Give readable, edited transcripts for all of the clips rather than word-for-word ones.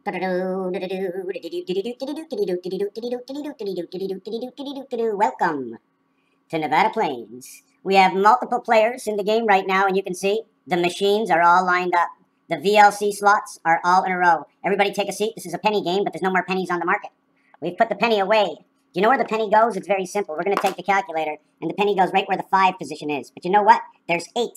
Welcome to Nevada Plains. We have multiple players in the game right now, and you can see the machines are all lined up. The VLC slots are all in a row. Everybody take a seat. This is a penny game, but there's no more pennies on the market. We've put the penny away. Do you know where the penny goes? It's very simple. We're going to take the calculator, and the penny goes right where the 5 position is. But you know what? There's 8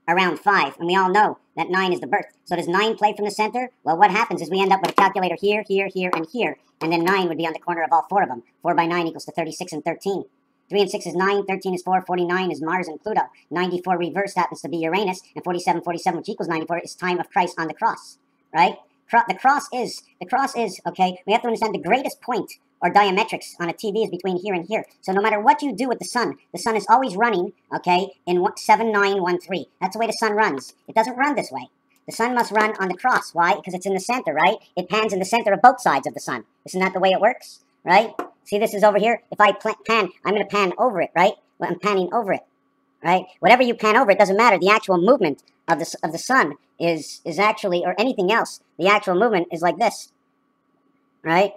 around 5, and we all know that 9 is the birth. So does 9 play from the center? Well, what happens is we end up with a calculator here, here, here, and here, and then 9 would be on the corner of all 4 of them. 4 by 9 equals to 36 and 13. 3 and 6 is 9, 13 is 4, 49 is Mars and Pluto. 94 reversed happens to be Uranus, and 47, which equals 94, is time of Christ on the cross, right? The cross is, okay, we have to understand the greatest point or diametrics on a TV is between here and here. So no matter what you do with the sun is always running, okay, in 7913. That's the way the sun runs. It doesn't run this way. The sun must run on the cross. Why? Because it's in the center, right? It pans in the center of both sides of the sun. Isn't that the way it works, right? See, this is over here. If I pan, I'm going to pan over it, right? Well, I'm panning over it, right? Whatever you pan over, it doesn't matter. The actual movement of the sun is actually, or anything else, the actual movement is like this, right?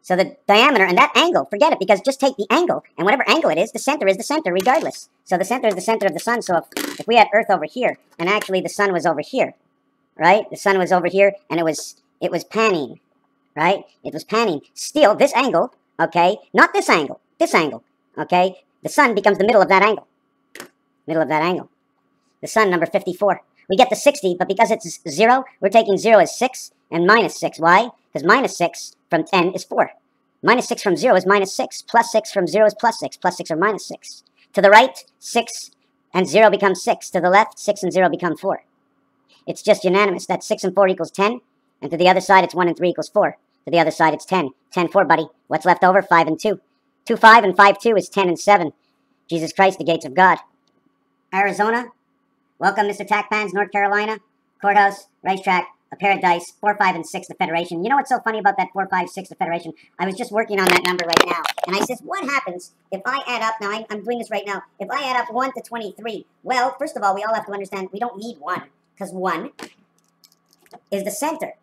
So the diameter and that angle, forget it, because just take the angle, and whatever angle it is the center regardless. So the center is the center of the sun. So if we had Earth over here, and actually the sun was over here, right? The sun was over here, and it was panning, right? It was panning. Still, this angle, okay, not this angle, okay? The sun becomes the middle of that angle. The sun, number 54. We get the 60, but because it's 0, we're taking 0 as 6 and minus 6. Why? Because minus 6 from 10 is 4. Minus 6 from 0 is minus 6. Plus 6 from 0 is plus 6. Plus 6 or minus 6. To the right, 6 and 0 becomes 6. To the left, 6 and 0 become 4. It's just unanimous. That's 6 and 4 equals 10. And to the other side, it's 1 and 3 equals 4. To the other side, it's 10. 10, 4, buddy. What's left over? 5 and 2. 2, 5 and 5, 2 is 10 and 7. Jesus Christ, the gates of God. Arizona. Welcome, Mr. Tackpans. North Carolina. Courthouse. Racetrack. A pair of dice. 4, 5, and 6, the Federation. You know what's so funny about that 4, 5, 6, the Federation? I was just working on that number right now. And I says, what happens if I add up, now I'm doing this right now, if I add up 1 to 23? Well, first of all, we all have to understand we don't need 1, because 1 is the center.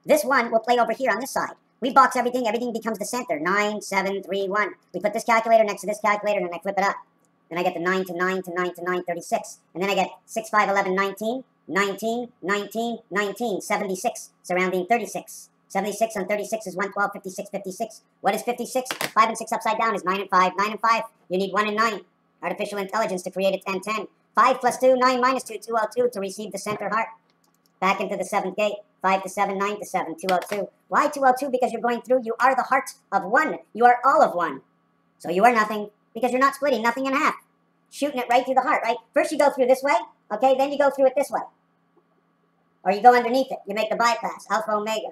This 1 will play over here on this side. We box everything, everything becomes the center. 9, 7, 3, 1. We put this calculator next to this calculator, and then I flip it up. Then I get the 9 to 9 to 9 to 9, 36. And then I get 6, 5, 11, 19. 19, 19, 19, 76, surrounding 36. 76 on 36 is 112, 56, 56. What is 56? 5 and 6 upside down is 9 and 5. 9 and 5, you need 1 and 9. Artificial intelligence to create a 10, 10. 5 plus 2, 9 minus 2, 202 to receive the center heart. Back into the 7th gate. 5 to 7, 9 to 7, 202. Why 202? Because you're going through, you are the heart of 1. You are all of 1. So you are nothing, because you're not splitting nothing in half. Shooting it right through the heart, right? First you go through this way, okay, then you go through it this way. Or you go underneath it. You make the bypass. Alpha, Omega.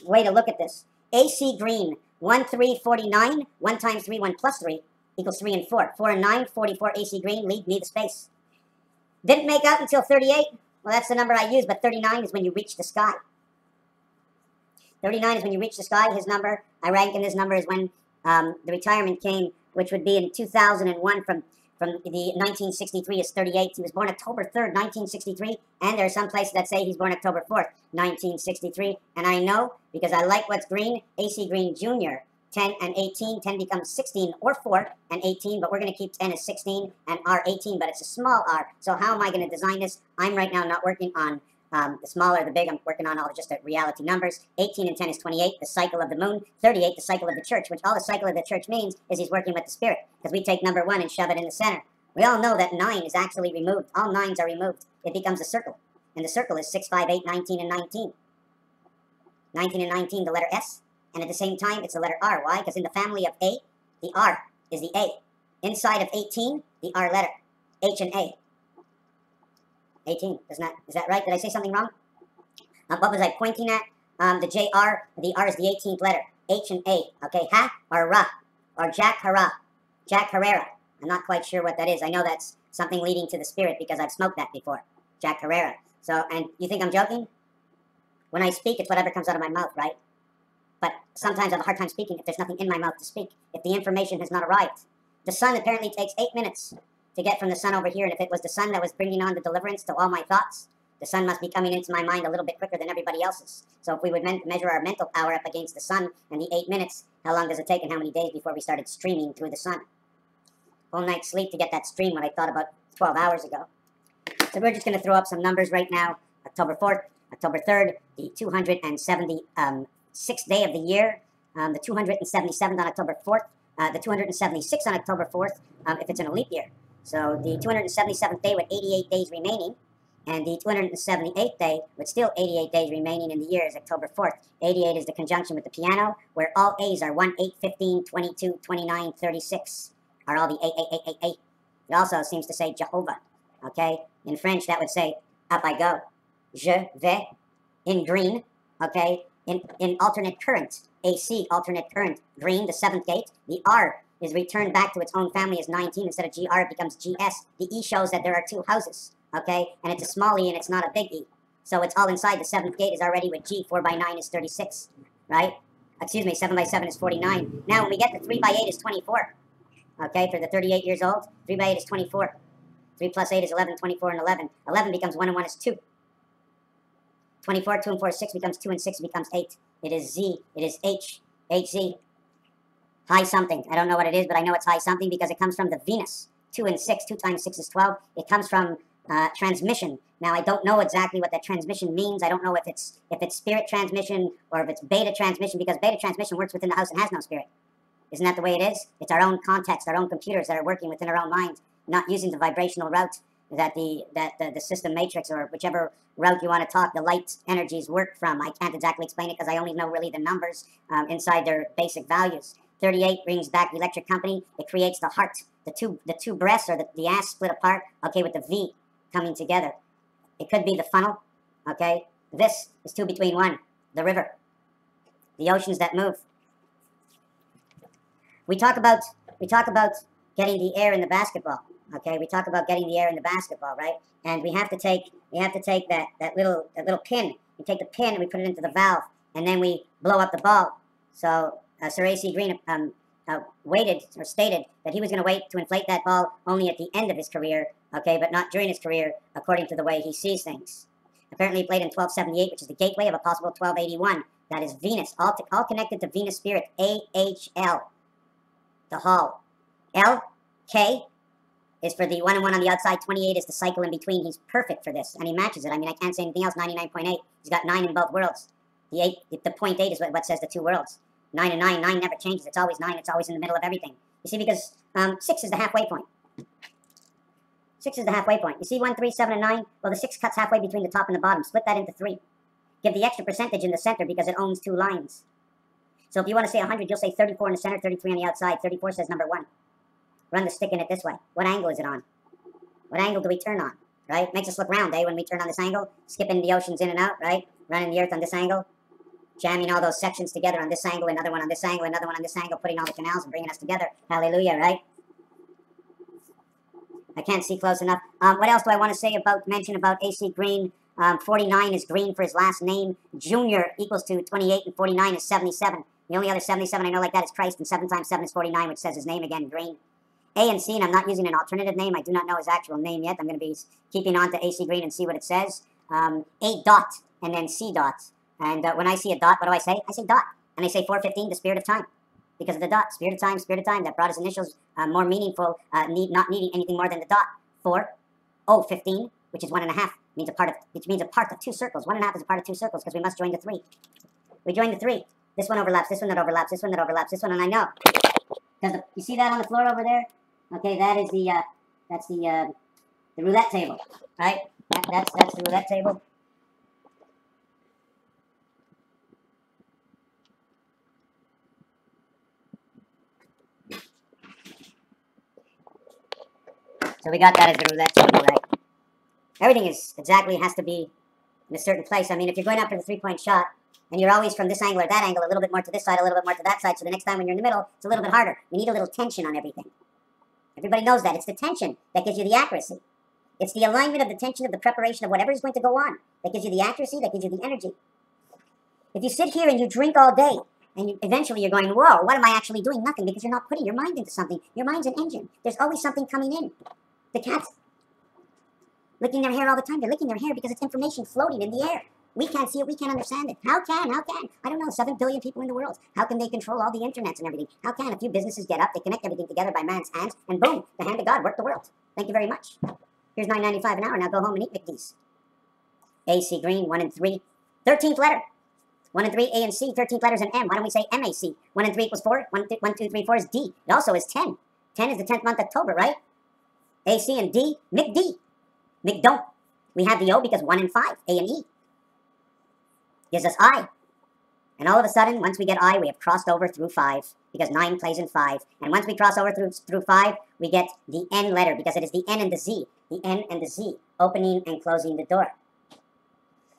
Way to look at this. AC green. 1, 3, 49. 1 times 3, 1 plus 3 equals 3 and 4. 4 and 9, 44 AC green. Leave me the space. Didn't make out until 38. Well, that's the number I use, but 39 is when you reach the sky. 39 is when you reach the sky. His number, I rank in this number, is when the retirement came, which would be in 2001 from the 1963 is 38. He was born October 3rd, 1963, and there are some places that say he's born October 4th, 1963. And I know, because I like what's green, AC Green Jr., 10 and 18. 10 becomes 16 or 4 and 18, but we're going to keep 10 as 16 and R 18, but it's a small r. So how am I going to design this? I'm right now not working on the small or the big. I'm working on all just the reality numbers. 18 and 10 is 28, the cycle of the moon. 38, the cycle of the church, which all the cycle of the church means is he's working with the spirit, because we take number 1 and shove it in the center. We all know that 9 is actually removed. All 9s are removed. It becomes a circle, and the circle is 6, 5, 8, 19, and 19. 19 and 19, the letter S, and at the same time, it's the letter R. Why? Because in the family of A, the R is the A. Inside of 18, the R letter, H and A. 18. Is that right? Did I say something wrong? What was I pointing at? The JR, the R is the 18th letter. H and A. Okay, Ha or Ra or Jack Hara. Jack Herrera. I'm not quite sure what that is. I know that's something leading to the spirit because I've smoked that before. Jack Herrera. So, and you think I'm joking? When I speak, it's whatever comes out of my mouth, right? But sometimes I have a hard time speaking if there's nothing in my mouth to speak, if the information has not arrived. The sun apparently takes 8 minutes to get from the sun over here, and if it was the sun that was bringing on the deliverance to all my thoughts, The sun must be coming into my mind a little bit quicker than everybody else's. So if we would measure our mental power up against the sun and the 8 minutes, how long does it take and how many days before we started streaming through the sun? Whole night's sleep to get that stream when I thought about 12 hours ago. So we're just going to throw up some numbers right now. October 4th, October 3rd, the 276th day of the year, the 277th on October 4th, the 276th on October 4th, if it's in a leap year. So the 277th day with 88 days remaining, and the 278th day with still 88 days remaining in the year is October 4th. 88 is the conjunction with the piano, where all A's are 1, 8, 15, 22, 29, 36, are all the A. It also seems to say Jehovah, okay? In French, that would say, up I go. Je vais, in green, okay? In alternate current, AC, alternate current, green, the 7th gate. The R is returned back to its own family as 19. Instead of GR, it becomes GS. The E shows that there are 2 houses, okay? And it's a small E and it's not a big E. So it's all inside. The 7th gate is already with G. 4 by 9 is 36, right? Excuse me, 7 by 7 is 49. Now, when we get to 3 by 8 is 24, okay? For the 38 years old, 3 by 8 is 24. 3 plus 8 is 11, 24 and 11. 11 becomes 1 and 1 is 2. 24, 2 and 4 is 6 becomes 2 and 6 becomes 8. It is Z. It is H. HZ. High something. I don't know what it is, but I know it's high something because it comes from the Venus. 2 and 6. 2 times 6 is 12. It comes from transmission. Now, I don't know exactly what that transmission means. I don't know if it's spirit transmission or if it's beta transmission, because beta transmission works within the house and has no spirit. Isn't that the way it is? It's our own context, our own computers that are working within our own minds, not using the vibrational route that the system matrix, or whichever route you want to talk, the light energies work from. I can't exactly explain it because I only know really the numbers inside their basic values. 38 brings back the electric company. It creates the heart, the two breasts, or the ass split apart, okay, with the V coming together. It could be the funnel, okay? This is 2 between 1, the river, the oceans that move. We talk about getting the air in the basketball. Okay, we talk about getting the air in the basketball, right? And we have to take that little pin. We take the pin and we put it into the valve, and then we blow up the ball. So Sir A.C. Green waited or stated that he was going to wait to inflate that ball only at the end of his career, okay, but not during his career, according to the way he sees things. Apparently, he played in 1278, which is the gateway of a possible 1281. That is Venus, all connected to Venus spirit. AHL, the hall. L, K, is for the 1 and 1 on the outside. 28 is the cycle in between. He's perfect for this, and he matches it. I mean, I can't say anything else. 99.8. He's got 9 in both worlds. The 0.8 is what says the 2 worlds. 9 and 9. 9 never changes. It's always 9. It's always in the middle of everything. You see, because 6 is the halfway point. 6 is the halfway point. You see 1, 3, 7, and 9? Well, the 6 cuts halfway between the top and the bottom. Split that into 3. Give the extra percentage in the center because it owns 2 lines. So if you want to say 100, you'll say 34 in the center, 33 on the outside. 34 says number 1. Run the stick in it this way. What angle is it on? What angle do we turn on? Right? Makes us look round, eh? When we turn on this angle. Skipping the oceans in and out, right? Running the earth on this angle. Jamming all those sections together on this angle, another one on this angle, another one on this angle, putting all the canals and bringing us together. Hallelujah, right? I can't see close enough. What else do I want to mention about AC Green? 49 is green for his last name. Junior equals to 28, and 49 is 77. The only other 77 I know like that is Christ, and 7 times 7 is 49, which says his name again, green. A and C, and I'm not using an alternative name. I do not know his actual name yet. I'm going to be keeping on to AC Green and see what it says. A dot, and then C dot. And when I see a dot, what do I say? I say dot. And I say 415, the spirit of time. Because of the dot, spirit of time, that brought his initials more meaningful, not needing anything more than the dot. 4, 15, which is 1.5, which means a part of 2 circles. 1.5 is a part of 2 circles because we must join the 3. We join the 3. This one overlaps, this one that overlaps, this one that overlaps, this one, and I know. Because you see that on the floor over there? Okay, that is that's the roulette table, right? That's the roulette table. So we got that as the roulette table, right? Everything has to be in a certain place. I mean, if you're going up for the 3-point shot, and you're always from this angle or that angle, a little bit more to this side, a little bit more to that side, so the next time when you're in the middle, it's a little bit harder. You need a little tension on everything. Everybody knows that. It's the tension that gives you the accuracy. It's the alignment of the tension of the preparation of whatever is going to go on that gives you the accuracy, that gives you the energy. If you sit here and you drink all day, and eventually you're going, whoa, what am I actually doing? Nothing, because you're not putting your mind into something. Your mind's an engine. There's always something coming in. The cat's... licking their hair all the time. They're licking their hair because it's information floating in the air. We can't see it. We can't understand it. How can? I don't know, 7 billion people in the world. How can they control all the internets and everything? How can? A few businesses get up, they connect everything together by man's hands, and boom, the hand of God worked the world. Thank you very much. Here's $9.95 an hour. Now go home and eat McDee's. AC green, 1 and 3. 13th letter. 1 and 3, A and C. 13th letters in M. Why don't we say MAC? 1 and 3 equals 4. 1, 2, 3, 4 is D. It also is 10. 10 is the 10th month, October, right? AC and D, McD. McDon't. We have the O because 1 and 5, A and E. Gives us I. And all of a sudden, once we get I, we have crossed over through 5, because 9 plays in 5. And once we cross over through 5, we get the N letter, because it is the N and the Z. The N and the Z, opening and closing the door.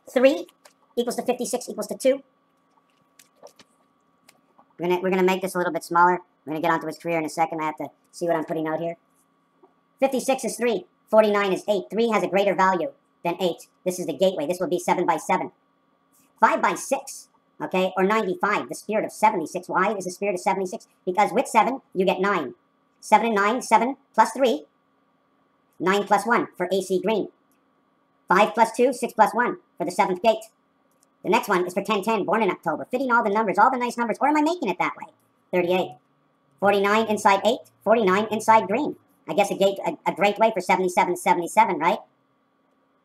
3 equals to 56 equals to 2. We're gonna make this a little bit smaller. We're gonna get onto his career in a second. I have to see what I'm putting out here. 56 is 3. 49 is 8. 3 has a greater value than 8. This is the gateway. This will be 7 by 7. 5 by 6, okay, or 95, the spirit of 76. Why is the spirit of 76? Because with 7, you get 9. 7 and 9, 7 plus 3, 9 plus 1 for AC green. 5 plus 2, 6 plus 1 for the 7th gate. The next one is for 1010, born in October, fitting all the numbers, all the nice numbers, or am I making it that way? 38. 49 inside 8, 49 inside green. I guess a great way for 77 to 77, right?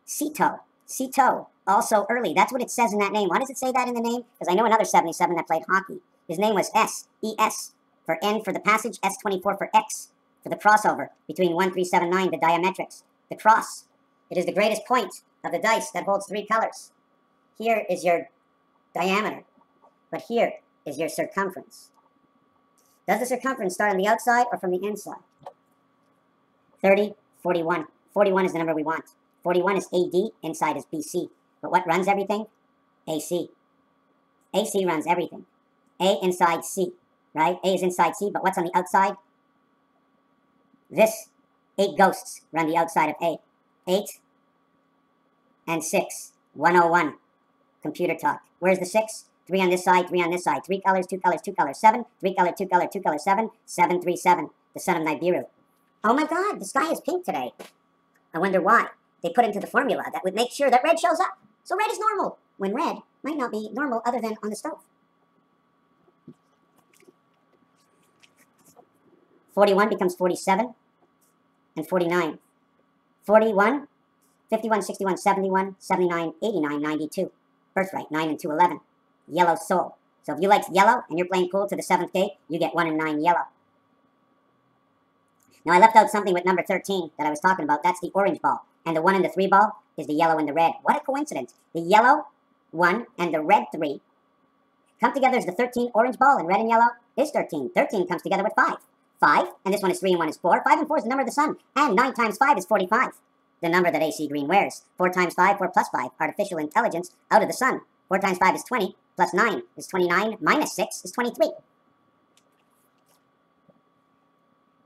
Cito. Cito. Also early. That's what it says in that name. Why does it say that in the name? Because I know another 77 that played hockey. His name was S. E-S. For N for the passage, S24 for X. For the crossover between 1, 3, 7, 9, the diametrics. The cross. It is the greatest point of the dice that holds 3 colors. Here is your diameter. But here is your circumference. Does the circumference start on the outside or from the inside? 30, 41. 41 is the number we want. 41 is AD, inside is BC. But what runs everything? AC. AC runs everything. A inside C, right? A is inside C, but what's on the outside? This. 8 ghosts run the outside of A. 8 and 6. 101. Computer talk. Where's the 6? 3 on this side, 3 on this side. 3 colors, 2 colors, 2 colors, 7. 3 color, 2 color, 2 color, 7. 7, 3, 7. The son of Nibiru. Oh my God, the sky is pink today. I wonder why. They put into the formula that would make sure that red shows up. So red is normal, when red might not be normal other than on the stove. 41 becomes 47 and 49. 41, 51, 61, 71, 79, 89, 92. Birthright, 9 and 2, 11. Yellow soul. So if you like yellow and you're playing pool to the 7th gate, you get 1 and 9 yellow. Now I left out something with number 13 that I was talking about. That's the orange ball. And the 1 and the 3 ball is the yellow and the red. What a coincidence. The yellow 1 and the red 3 come together as the 13 orange ball, and red and yellow is 13. 13 comes together with 5. 5, and this one is 3 and 1 is 4. 5 and 4 is the number of the sun. And 9 times 5 is 45. The number that AC green wears. 4 times 5, 4 plus 5. Artificial intelligence out of the sun. 4 times 5 is 20. Plus 9 is 29. Minus 6 is 23.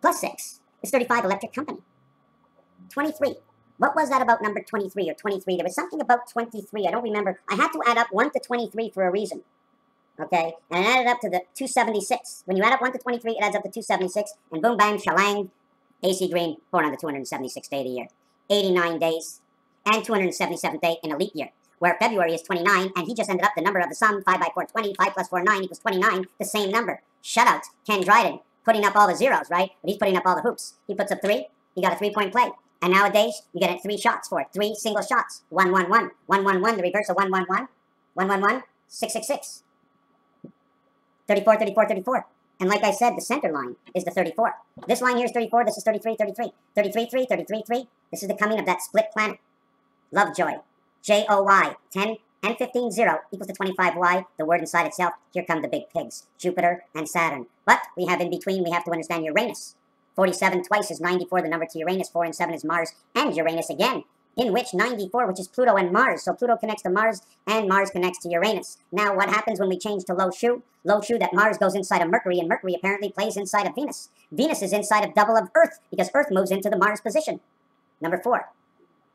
Plus 6 is 35 electric company. 23. What was that about number 23 or 23? There was something about 23. I don't remember. I had to add up 1 to 23 for a reason. Okay? And I added up to the 276. When you add up 1 to 23, it adds up to 276. And boom, bang, shalang. AC green, born on the 276th day of the year. 89 days and 277th day in a leap year. Where February is 29, and he just ended up the number of the sun. 5 by 4, 20. 5 plus 4, 9 equals 29. The same number. Shutout. Ken Dryden. Putting up all the zeros, right? But he's putting up all the hoops. He puts up 3. He got a 3-point play. And nowadays, you get 3 shots for it. 3 single shots. 1, 1, 1. 1, 1, 1. The reverse of 1, 1, 1. 1, 1, 1. 6, 6, 6. 34, 34, 34. And like I said, the center line is the 34. This line here is 34. This is 33, 33. 33, 3, 33, 3. This is the coming of that split planet. Lovejoy. J-O-Y. 10 and 15, 0 equals to 25y. The word inside itself. Here come the big pigs. Jupiter and Saturn. But we have in between, we have to understand Uranus. 47 twice is 94, the number to Uranus. 4 and 7 is Mars and Uranus again. In which 94, which is Pluto and Mars. So Pluto connects to Mars and Mars connects to Uranus. Now what happens when we change to low shoe? Low shoe, that Mars goes inside of Mercury, and Mercury apparently plays inside of Venus. Venus is inside of double of Earth because Earth moves into the Mars position. Number 4.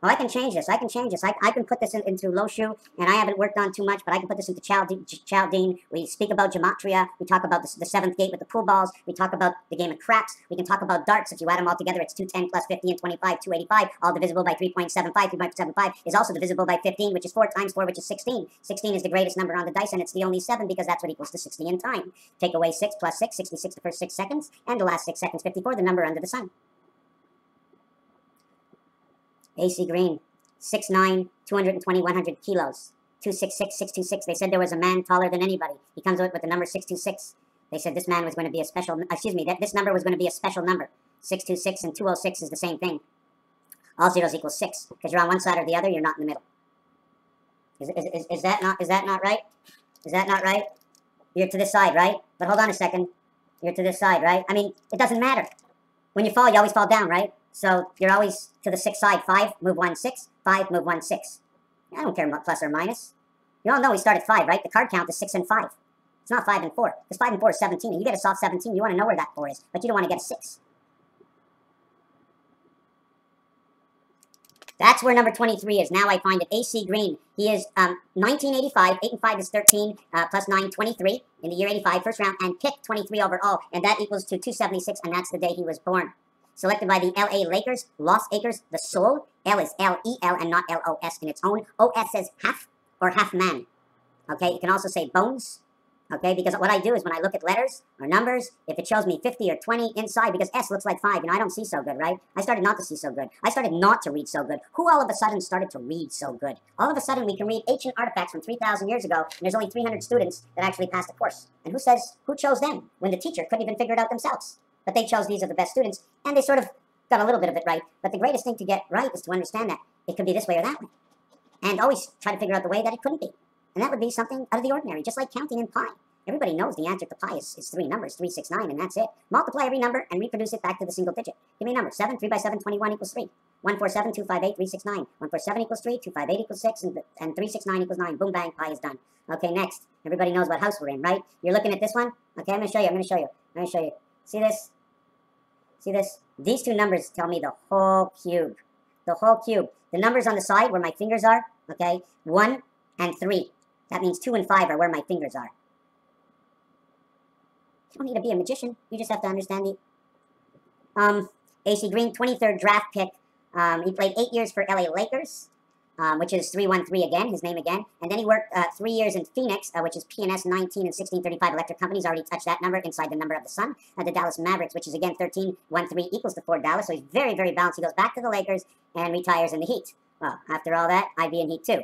Oh, I can change this. I can change this. I can put this into Lo Shu, and I haven't worked on too much, but I can put this into Chaldine. We speak about gematria. We talk about the seventh gate with the pool balls. We talk about the game of craps. We can talk about darts. If you add them all together, it's 210 plus 50 and 25, 285, all divisible by 3.75. 3.75 is also divisible by 15, which is 4 times 4, which is 16. 16 is the greatest number on the dice, and it's the only 7 because that's what equals to 60 in time. Take away 6 plus 6, 66 the first 6 seconds, and the last 6 seconds, 54, the number under the sun. AC Green, 6'9", 220, 100 kilos. 266, 626. They said there was a man taller than anybody. He comes out with the number 626. They said this man was going to be a special, that this number was going to be a special number. 626 and 206 is the same thing. All zeros equal 6. Because you're on one side or the other, you're not in the middle. Is that not right? Is that not right? You're to this side, right? But hold on a second. You're to this side, right? I mean, it doesn't matter. When you fall, you always fall down, right? So you're always to the 6 side. 5, move 1, 6. 5, move 1, 6. I don't care about plus or minus. You all know we start at 5, right? The card count is 6 and 5. It's not 5 and 4. Because 5 and 4 is 17. And you get a soft 17, you want to know where that 4 is. But you don't want to get a 6. That's where number 23 is. Now I find it. AC Green. He is 1985. 8 and 5 is 13. Plus 9, 23 in the year 85, first round. And pick 23 overall. And that equals to 276. And that's the day he was born. Selected by the LA Lakers. Los Acres. The Soul. L is L-E-L and not L-O-S in its own. O-S says half or half man. Okay. You can also say bones. Okay, because what I do is when I look at letters or numbers, if it shows me 50 or 20 inside, because S looks like 5, I don't see so good, right? I started not to see so good. I started not to read so good. Who all of a sudden started to read so good? All of a sudden we can read ancient artifacts from 3,000 years ago, and there's only 300 students that actually passed the course. And who chose them when the teacher couldn't even figure it out themselves? But they chose these are the best students, and they sort of got a little bit of it right. But the greatest thing to get right is to understand that it could be this way or that way. And always try to figure out the way that it couldn't be. And that would be something out of the ordinary, just like counting in pi. Everybody knows the answer to pi is 3 numbers, 3, 6, 9, and that's it. Multiply every number and reproduce it back to the single digit. Give me a number. 7, 3 by 7, 21 equals 3. 147, 258, 369. 147 equals 3, 258 equals 6, and 369 equals 9. Boom, bang, pi is done. Okay, next. Everybody knows what house we're in, right? You're looking at this one? Okay, I'm going to show you. See this? See this? These two numbers tell me the whole cube. The whole cube. The numbers on the side where my fingers are, okay, 1 and 3. That means 2 and 5 are where my fingers are. You don't need to be a magician. You just have to understand the... AC Green, 23rd draft pick. He played 8 years for LA Lakers, which is 313 again, his name again. And then he worked 3 years in Phoenix, which is PNS 19 and 1635 electric companies. Already touched that number inside the number of the sun. The Dallas Mavericks, which is again 1313 equals to 4 Dallas. So he's very, very balanced. He goes back to the Lakers and retires in the Heat. Well, after all that, I'd be in Heat too.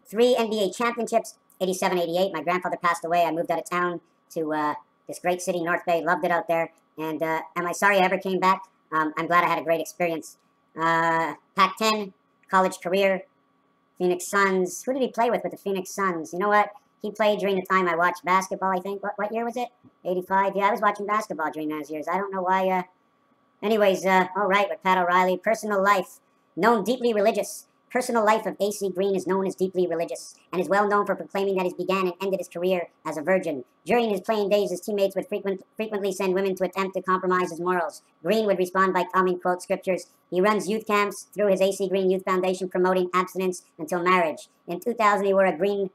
3 NBA championships. 87, 88. My grandfather passed away. I moved out of town to this great city, North Bay. Loved it out there. And am I sorry I ever came back? I'm glad I had a great experience. Pac-10, college career, Phoenix Suns. Who did he play with the Phoenix Suns? You know what? He played during the time I watched basketball, I think. What year was it? 85? Yeah, I was watching basketball during those years. I don't know why. Anyways, all right, with Pat O'Reilly. Personal life. Known deeply religious. Personal life of AC Green is known as deeply religious and is well known for proclaiming that he began and ended his career as a virgin. During his playing days, his teammates would frequently send women to attempt to compromise his morals. Green would respond by calming quote scriptures. He runs youth camps through his AC Green Youth Foundation promoting abstinence until marriage. In 2000, he wore a green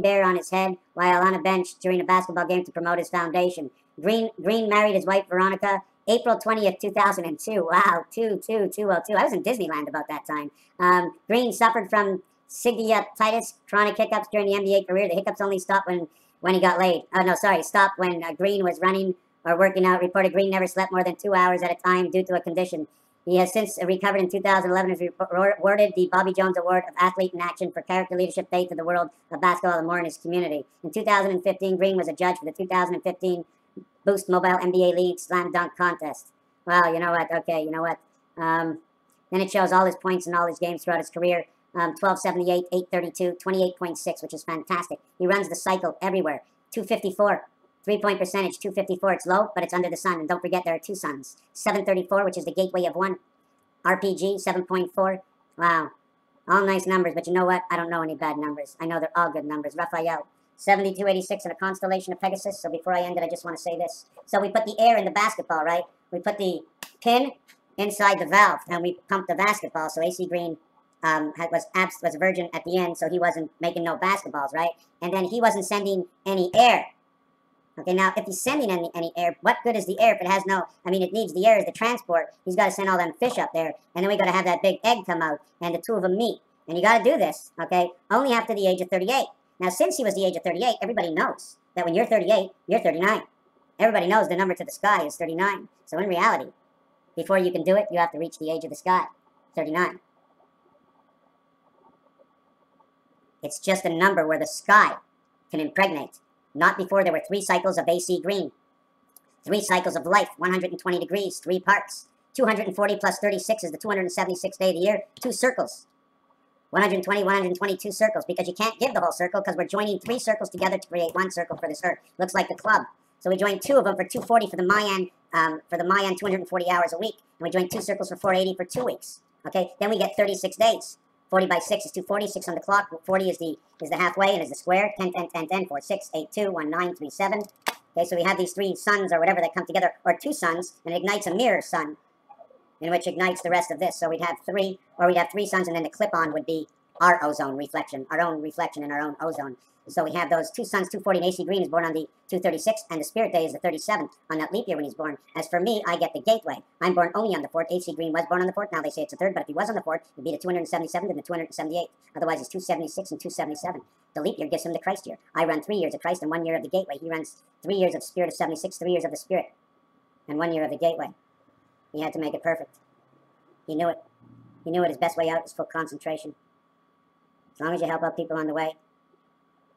bear on his head while on a bench during a basketball game to promote his foundation. Green married his wife, Veronica, April 20th, 2002. Wow, 22202. I was in Disneyland about that time. Green suffered from sigmoiditis, chronic hiccups during the NBA career. The hiccups only stopped when he got laid. Oh, no, sorry. Stopped when Green was running or working out. Reported Green never slept more than 2 hours at a time due to a condition. He has since recovered in 2011 and was awarded the Bobby Jones Award of Athlete in Action for character, leadership, faith to the world of basketball and more in his community. In 2015, Green was a judge for the 2015 Boost Mobile NBA League Slam Dunk Contest. Well, you know what? Okay, you know what? Then it shows all his points in all his games throughout his career. 1278, 832, 28.6, which is fantastic. He runs the cycle everywhere. 254, 3-point percentage, 254. It's low, but it's under the sun. And don't forget, there are 2 suns. 734, which is the gateway of 1. RPG, 7.4. Wow. All nice numbers, but you know what? I don't know any bad numbers. I know they're all good numbers. Raphael. 7286 in a constellation of Pegasus. So before I end it, I just want to say this. So we put the air in the basketball, right? We put the pin inside the valve, and we pumped the basketball. So AC Green was a virgin at the end, so he wasn't making no basketballs, right? And then he wasn't sending any air. Okay, now if he's sending any air, what good is the air if it has no? I mean, it needs the air as the transport. He's got to send all them fish up there, and then we got to have that big egg come out, and the two of them meet. And you got to do this, okay? Only after the age of 38. Now, since he was the age of 38, everybody knows that when you're 38, you're 39. Everybody knows the number to the sky is 39. So in reality, before you can do it, you have to reach the age of the sky, 39. It's just a number where the sky can impregnate. Not before there were 3 cycles of AC Green. 3 cycles of life, 120 degrees, 3 parts. 240 plus 36 is the 276th day of the year. 2 circles. 120, 122 circles, because you can't give the whole circle because we're joining 3 circles together to create 1 circle for this Earth. Looks like the club. So we joined 2 of them for 240 for the Mayan 240 hours a week. And we joined 2 circles for 480 for 2 weeks. Okay, then we get 36 days. 40 by 6 is 240, 6 on the clock. 40 is the halfway and is the square. 10, 10, 10, 10, 4, 6, 8, 2, 1, 9, 3, 7. Okay, so we have these 3 suns or whatever that come together, or 2 suns, and it ignites a mirror sun, in which ignites the rest of this. So we'd have 3, or we'd have 3 suns, and then the clip-on would be our ozone reflection, our own reflection in our own ozone. So we have those 2 suns, 240, and AC Green is born on the 236, and the spirit day is the 37th on that leap year when he's born. As for me, I get the gateway. I'm born only on the 4th. AC Green was born on the 4th. Now they say it's the 3rd, but if he was on the 4th, it'd be the 277th and the 278th. Otherwise, it's 276 and 277. The leap year gives him the Christ year. I run 3 years of Christ and 1 year of the gateway. He runs 3 years of spirit of 76, 3 years of the spirit, and 1 year of the gateway. He had to make it perfect. He knew it. He knew it. His best way out is full concentration. As long as you help out people on the way,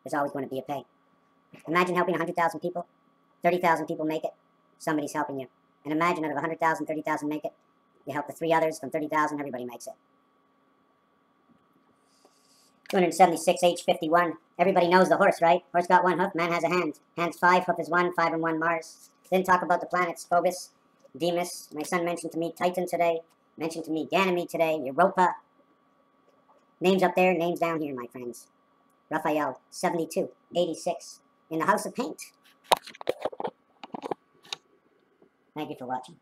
there's always going to be a pay. Imagine helping 100,000 people. 30,000 people make it. Somebody's helping you. And imagine out of 100,000, 30,000 make it. You help the 3 others. From 30,000, everybody makes it. 276, H51. Everybody knows the horse, right? Horse got 1 hoof. Man has a hand. Hand's 5. Hoof is 1. 5 and 1 Mars. Didn't talk about the planets. Phobos, Deimos. My son mentioned to me Titan today. Mentioned to me Ganymede today. Europa. Names up there, names down here, my friends. Raphael, 72, 86, in the House of Paint. Thank you for watching.